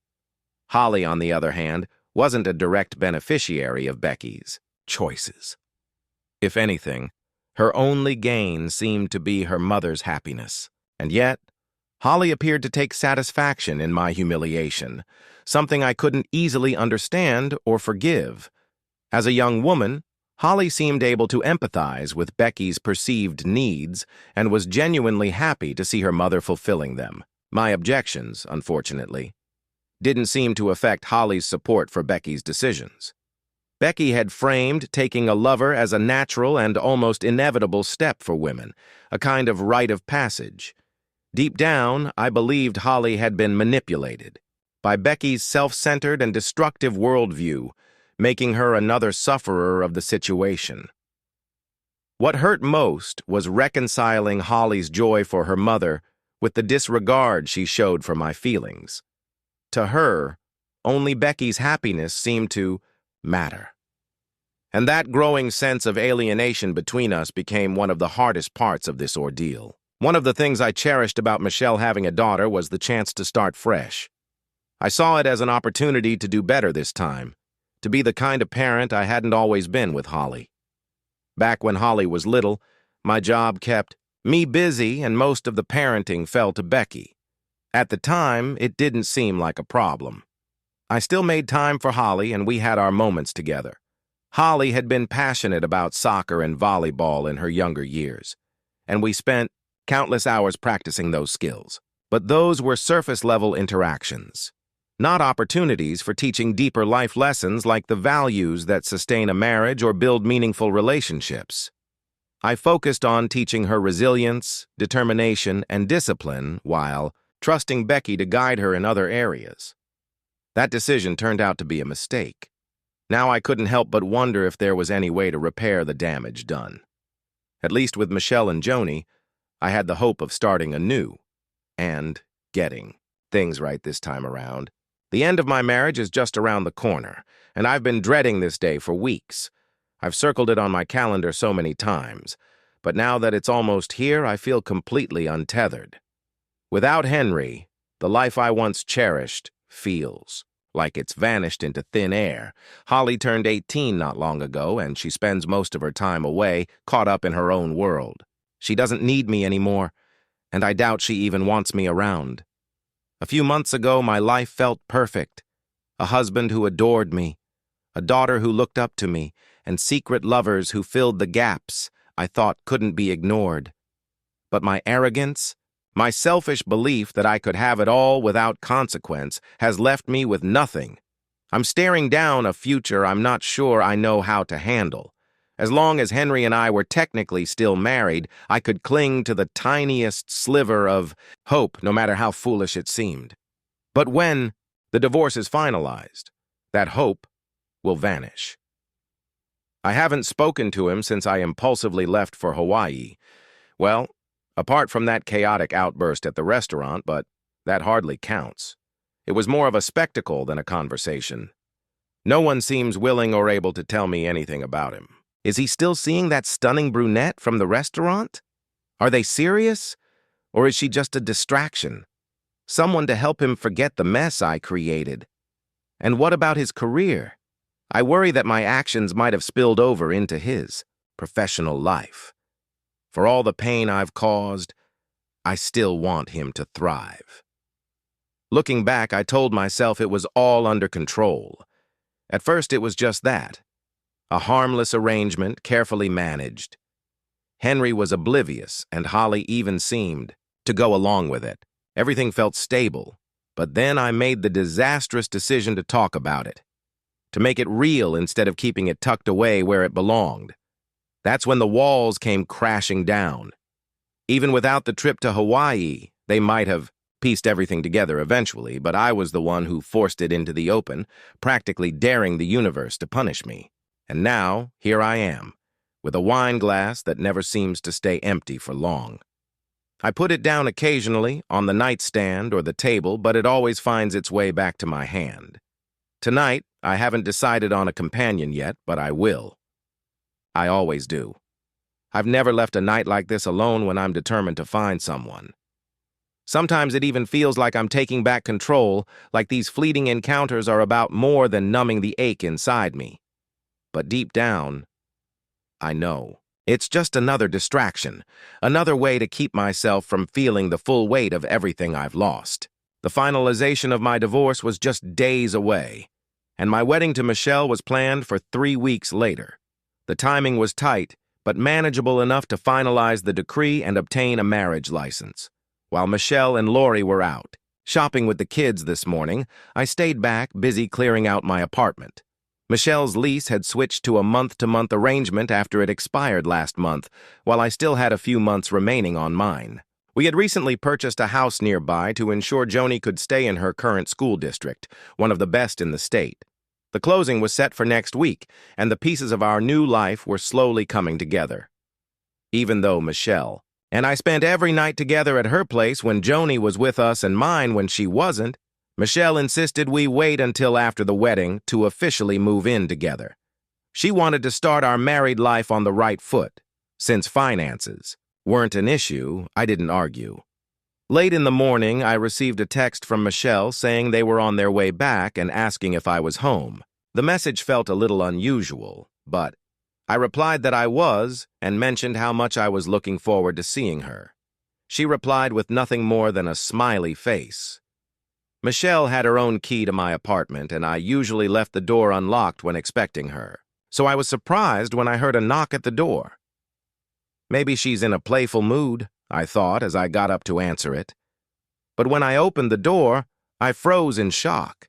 Holly, on the other hand, wasn't a direct beneficiary of Becky's choices. If anything, her only gain seemed to be her mother's happiness. And yet, Holly appeared to take satisfaction in my humiliation, something I couldn't easily understand or forgive. As a young woman, Holly seemed able to empathize with Becky's perceived needs and was genuinely happy to see her mother fulfilling them. My objections, unfortunately, didn't seem to affect Holly's support for Becky's decisions. Becky had framed taking a lover as a natural and almost inevitable step for women, a kind of rite of passage. Deep down, I believed Holly had been manipulated by Becky's self-centered and destructive worldview, making her another sufferer of the situation. What hurt most was reconciling Holly's joy for her mother with the disregard she showed for my feelings. To her, only Becky's happiness seemed to matter. And that growing sense of alienation between us became one of the hardest parts of this ordeal. One of the things I cherished about Michelle having a daughter was the chance to start fresh. I saw it as an opportunity to do better this time, to be the kind of parent I hadn't always been with Holly. Back when Holly was little, my job kept me busy and most of the parenting fell to Becky. At the time, it didn't seem like a problem. I still made time for Holly and we had our moments together. Holly had been passionate about soccer and volleyball in her younger years, and we spent countless hours practicing those skills. But those were surface-level interactions, not opportunities for teaching deeper life lessons like the values that sustain a marriage or build meaningful relationships. I focused on teaching her resilience, determination, and discipline while trusting Becky to guide her in other areas. That decision turned out to be a mistake. Now I couldn't help but wonder if there was any way to repair the damage done. At least with Michelle and Joni, I had the hope of starting anew and getting things right this time around. The end of my marriage is just around the corner, and I've been dreading this day for weeks. I've circled it on my calendar so many times, but now that it's almost here, I feel completely untethered. Without Henry, the life I once cherished feels like it's vanished into thin air. Holly turned 18 not long ago, and she spends most of her time away, caught up in her own world. She doesn't need me anymore, and I doubt she even wants me around. A few months ago, my life felt perfect. A husband who adored me, a daughter who looked up to me, and secret lovers who filled the gaps I thought couldn't be ignored. But my arrogance, my selfish belief that I could have it all without consequence, has left me with nothing. I'm staring down a future I'm not sure I know how to handle. As long as Henry and I were technically still married, I could cling to the tiniest sliver of hope, no matter how foolish it seemed. But when the divorce is finalized, that hope will vanish. I haven't spoken to him since I impulsively left for Hawaii. Well, apart from that chaotic outburst at the restaurant, but that hardly counts. It was more of a spectacle than a conversation. No one seems willing or able to tell me anything about him. Is he still seeing that stunning brunette from the restaurant? Are they serious? Or is she just a distraction? Someone to help him forget the mess I created? And what about his career? I worry that my actions might have spilled over into his professional life. For all the pain I've caused, I still want him to thrive. Looking back, I told myself it was all under control. At first, it was just that. A harmless arrangement, carefully managed. Henry was oblivious, and Holly even seemed to go along with it. Everything felt stable. But then I made the disastrous decision to talk about it, to make it real instead of keeping it tucked away where it belonged. That's when the walls came crashing down. Even without the trip to Hawaii, they might have pieced everything together eventually, but I was the one who forced it into the open, practically daring the universe to punish me. And now, here I am, with a wine glass that never seems to stay empty for long. I put it down occasionally, on the nightstand or the table, but it always finds its way back to my hand. Tonight, I haven't decided on a companion yet, but I will. I always do. I've never left a night like this alone when I'm determined to find someone. Sometimes it even feels like I'm taking back control, like these fleeting encounters are about more than numbing the ache inside me. But deep down, I know. It's just another distraction, another way to keep myself from feeling the full weight of everything I've lost. The finalization of my divorce was just days away, and my wedding to Michelle was planned for 3 weeks later. The timing was tight, but manageable enough to finalize the decree and obtain a marriage license. While Michelle and Lori were out shopping with the kids this morning, I stayed back, busy clearing out my apartment. Michelle's lease had switched to a month-to-month arrangement after it expired last month, while I still had a few months remaining on mine. We had recently purchased a house nearby to ensure Joni could stay in her current school district, one of the best in the state. The closing was set for next week, and the pieces of our new life were slowly coming together. Even though Michelle and I spent every night together at her place when Joni was with us and mine when she wasn't, Michelle insisted we wait until after the wedding to officially move in together. She wanted to start our married life on the right foot. Since finances weren't an issue, I didn't argue. Late in the morning, I received a text from Michelle saying they were on their way back and asking if I was home. The message felt a little unusual, but I replied that I was and mentioned how much I was looking forward to seeing her. She replied with nothing more than a smiley face. Michelle had her own key to my apartment, and I usually left the door unlocked when expecting her, so I was surprised when I heard a knock at the door. Maybe she's in a playful mood, I thought as I got up to answer it. But when I opened the door, I froze in shock.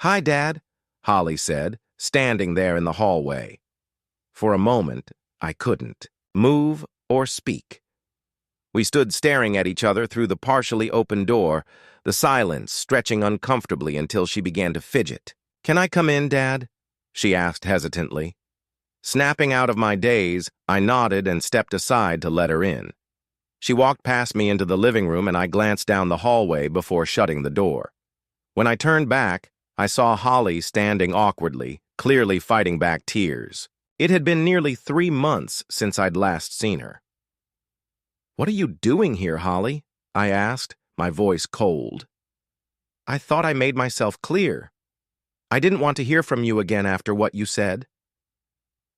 "Hi, Dad," Holly said, standing there in the hallway. For a moment, I couldn't move, or speak. We stood staring at each other through the partially open door, the silence stretching uncomfortably until she began to fidget. "Can I come in, Dad?" she asked hesitantly. Snapping out of my daze, I nodded and stepped aside to let her in. She walked past me into the living room and I glanced down the hallway before shutting the door. When I turned back, I saw Holly standing awkwardly, clearly fighting back tears. It had been nearly 3 months since I'd last seen her. "What are you doing here, Holly?" I asked, my voice cold. "I thought I made myself clear. I didn't want to hear from you again after what you said."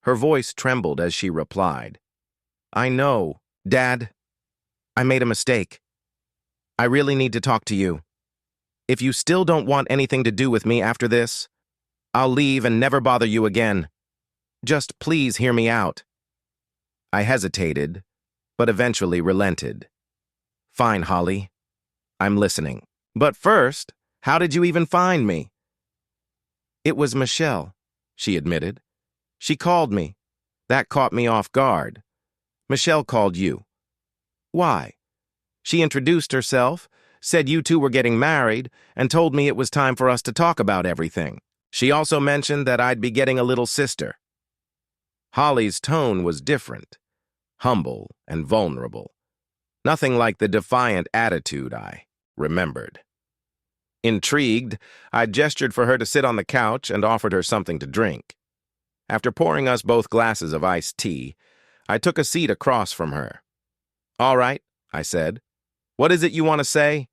Her voice trembled as she replied, "I know, Dad. I made a mistake. I really need to talk to you. If you still don't want anything to do with me after this, I'll leave and never bother you again. Just please hear me out." I hesitated, but eventually relented. "Fine, Holly. I'm listening. But first, how did you even find me?" "It was Michelle," she admitted. "She called me. That caught me off guard. Michelle called you." "Why?" "She introduced herself, said you two were getting married, and told me it was time for us to talk about everything. She also mentioned that I'd be getting a little sister." Holly's tone was different, humble and vulnerable. Nothing like the defiant attitude I remembered. Intrigued, I gestured for her to sit on the couch and offered her something to drink. After pouring us both glasses of iced tea, I took a seat across from her. "All right," I said. "What is it you want to say?"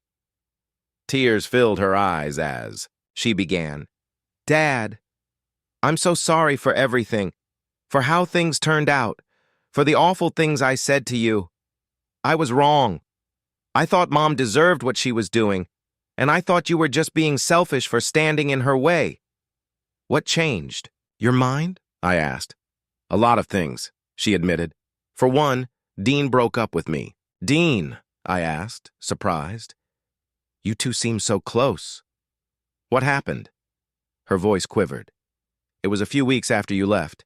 Tears filled her eyes as she began. "Dad, I'm so sorry for everything, for how things turned out, for the awful things I said to you. I was wrong. I thought Mom deserved what she was doing, and I thought you were just being selfish for standing in her way." "What changed? Your mind?" I asked. "A lot of things," she admitted. "For one, Dean broke up with me." "Dean?" I asked, surprised. "You two seem so close. What happened?" Her voice quivered. "It was a few weeks after you left.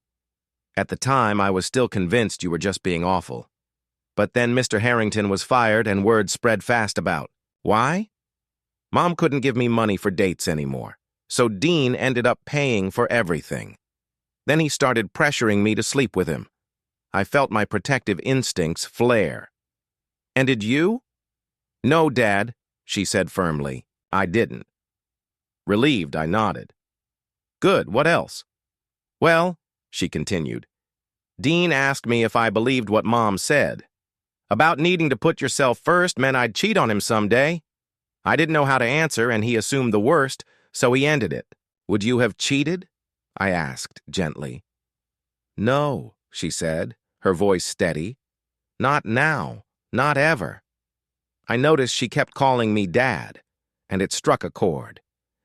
At the time, I was still convinced you were just being awful. But then Mr. Harrington was fired and word spread fast about. Why? Mom couldn't give me money for dates anymore, so Dean ended up paying for everything. Then he started pressuring me to sleep with him. I felt my protective instincts flare. "And did you?" "No, Dad," she said firmly. "I didn't." Relieved, I nodded. "Good, what else?" "Well," she continued, "Dean asked me if I believed what Mom said. About needing to put yourself first meant I'd cheat on him someday. I didn't know how to answer, and he assumed the worst, so he ended it." "Would you have cheated?" I asked gently. "No," she said, her voice steady. "Not now, not ever." I noticed she kept calling me Dad, and it struck a chord.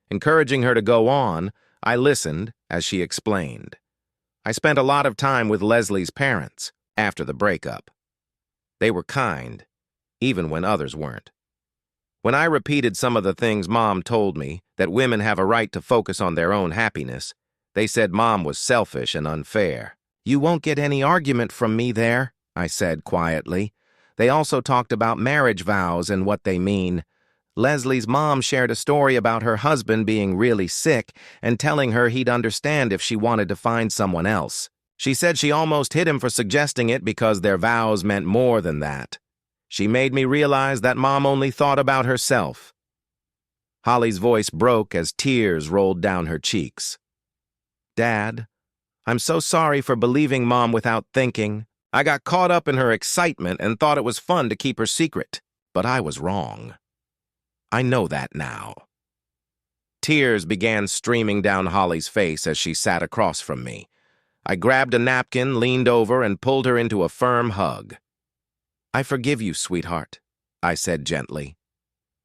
Encouraging her to go on, I listened as she explained. "I spent a lot of time with Leslie's parents after the breakup. They were kind, even when others weren't. When I repeated some of the things Mom told me, that women have a right to focus on their own happiness, they said Mom was selfish and unfair. "You won't get any argument from me there," I said quietly. They also talked about marriage vows and what they mean. Leslie's mom shared a story about her husband being really sick and telling her he'd understand if she wanted to find someone else. She said she almost hit him for suggesting it because their vows meant more than that. She made me realize that Mom only thought about herself." Holly's voice broke as tears rolled down her cheeks. "Dad, I'm so sorry for believing Mom without thinking. I got caught up in her excitement and thought it was fun to keep her secret, but I was wrong. I know that now." Tears began streaming down Holly's face as she sat across from me. I grabbed a napkin, leaned over, and pulled her into a firm hug. "I forgive you, sweetheart," I said gently.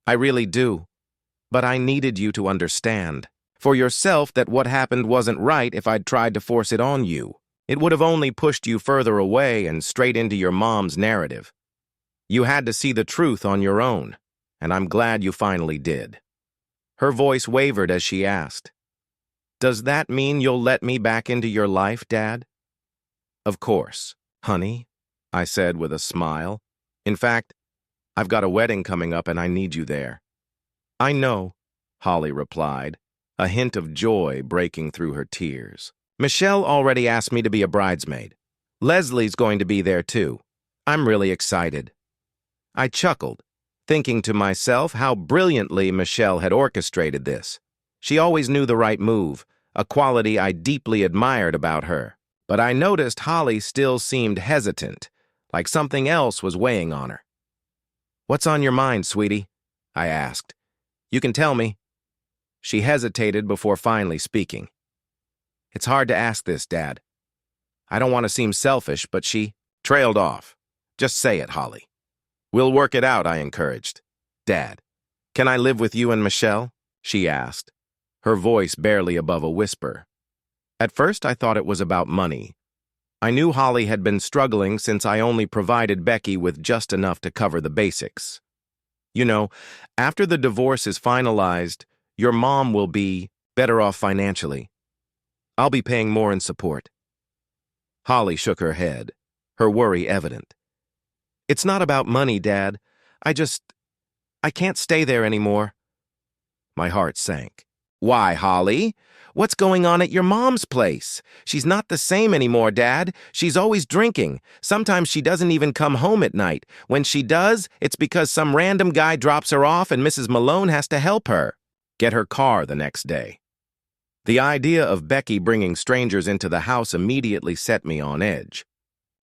"I really do. But I needed you to understand, for yourself, that what happened wasn't right if I'd tried to force it on you. It would have only pushed you further away and straight into your mom's narrative. You had to see the truth on your own, and I'm glad you finally did." Her voice wavered as she asked, "Does that mean you'll let me back into your life, Dad?" "Of course, honey. I said with a smile. In fact, I've got a wedding coming up and I need you there. I know, Holly replied, a hint of joy breaking through her tears. Michelle already asked me to be a bridesmaid. Leslie's going to be there too. I'm really excited. I chuckled, thinking to myself how brilliantly Michelle had orchestrated this. She always knew the right move, a quality I deeply admired about her. But I noticed Holly still seemed hesitant, like something else was weighing on her. "What's on your mind, sweetie?" I asked. "You can tell me." She hesitated before finally speaking. "It's hard to ask this, Dad. I don't want to seem selfish, but she trailed off. "Just say it, Holly." "We'll work it out," I encouraged. "Dad, can I live with you and Michelle?" she asked, her voice barely above a whisper. At first, I thought it was about money. I knew Holly had been struggling since I only provided Becky with just enough to cover the basics. "You know, after the divorce is finalized, your mom will be better off financially. I'll be paying more in support." Holly shook her head, her worry evident. "It's not about money, Dad. I can't stay there anymore." My heart sank. "Why, Holly? What's going on at your mom's place? She's not the same anymore, Dad. She's always drinking. Sometimes she doesn't even come home at night. When she does, it's because some random guy drops her off and Mrs. Malone has to help her get her car the next day." The idea of Becky bringing strangers into the house immediately set me on edge.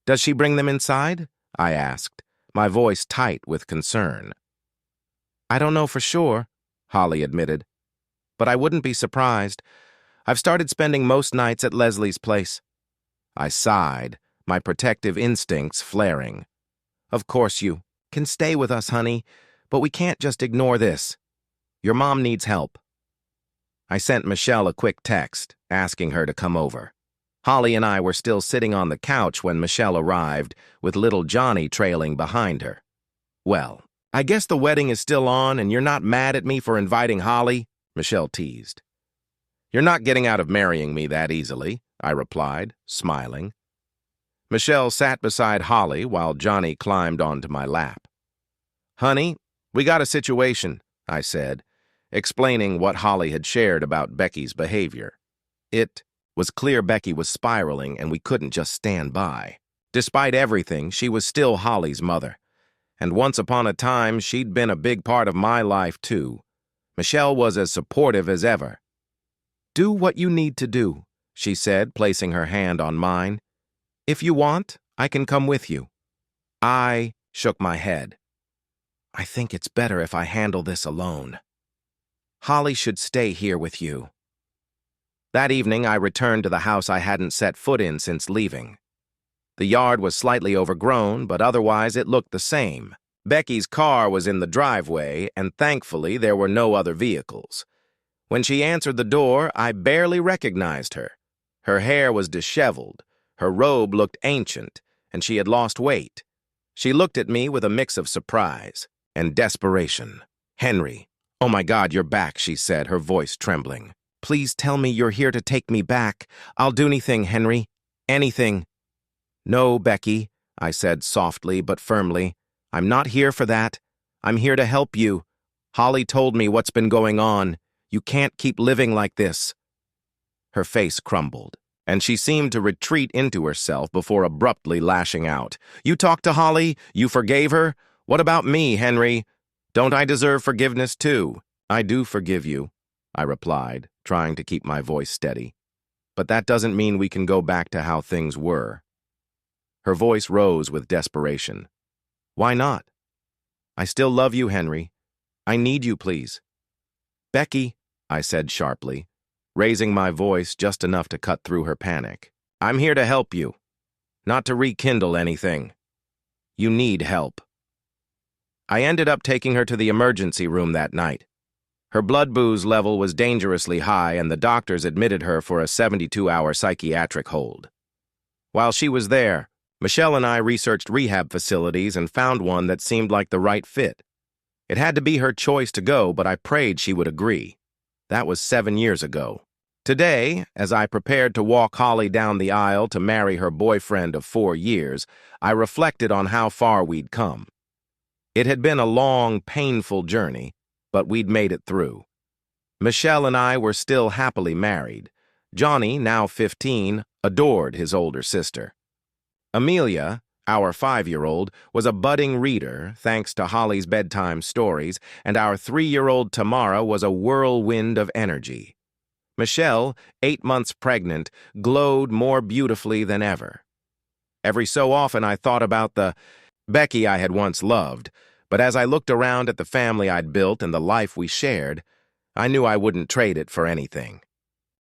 "Does she bring them inside?" I asked, my voice tight with concern. "I don't know for sure," Holly admitted, "but I wouldn't be surprised. I've started spending most nights at Leslie's place." I sighed, my protective instincts flaring. "Of course you can stay with us, honey, but we can't just ignore this. Your mom needs help." I sent Michelle a quick text, asking her to come over. Holly and I were still sitting on the couch when Michelle arrived, with little Johnny trailing behind her. "Well, I guess the wedding is still on and you're not mad at me for inviting Holly?" Michelle teased. "You're not getting out of marrying me that easily," I replied, smiling. Michelle sat beside Holly while Johnny climbed onto my lap. "Honey, we got a situation," I said, explaining what Holly had shared about Becky's behavior. It was clear Becky was spiraling and we couldn't just stand by. Despite everything, she was still Holly's mother. And once upon a time, she'd been a big part of my life, too. Michelle was as supportive as ever. "Do what you need to do," she said, placing her hand on mine. "If you want, I can come with you." I shook my head. "I think it's better if I handle this alone. Holly should stay here with you." That evening, I returned to the house I hadn't set foot in since leaving. The yard was slightly overgrown, but otherwise it looked the same. Becky's car was in the driveway, and thankfully there were no other vehicles. When she answered the door, I barely recognized her. Her hair was disheveled, her robe looked ancient, and she had lost weight. She looked at me with a mix of surprise and desperation. "Henry, oh my God, you're back," she said, her voice trembling. "Please tell me you're here to take me back. I'll do anything, Henry. Anything." "No, Becky," I said softly but firmly. "I'm not here for that. I'm here to help you. Holly told me what's been going on. You can't keep living like this." Her face crumbled, and she seemed to retreat into herself before abruptly lashing out. "You talked to Holly? You forgave her? What about me, Henry? Don't I deserve forgiveness too?" "I do forgive you," I replied, trying to keep my voice steady. "But that doesn't mean we can go back to how things were." Her voice rose with desperation. "Why not? I still love you, Henry. I need you, please." "Becky," I said sharply, raising my voice just enough to cut through her panic. "I'm here to help you, not to rekindle anything. You need help." I ended up taking her to the emergency room that night. Her blood booze level was dangerously high, and the doctors admitted her for a 72-hour psychiatric hold. While she was there, Michelle and I researched rehab facilities and found one that seemed like the right fit. It had to be her choice to go, but I prayed she would agree. That was 7 years ago. Today, as I prepared to walk Holly down the aisle to marry her boyfriend of 4 years, I reflected on how far we'd come. It had been a long, painful journey, but we'd made it through. Michelle and I were still happily married. Johnny, now 15, adored his older sister. Amelia, our 5-year-old, was a budding reader thanks to Holly's bedtime stories, and our 3-year-old Tamara was a whirlwind of energy. Michelle, 8 months pregnant, glowed more beautifully than ever. Every so often I thought about the Becky I had once loved, but as I looked around at the family I'd built and the life we shared, I knew I wouldn't trade it for anything.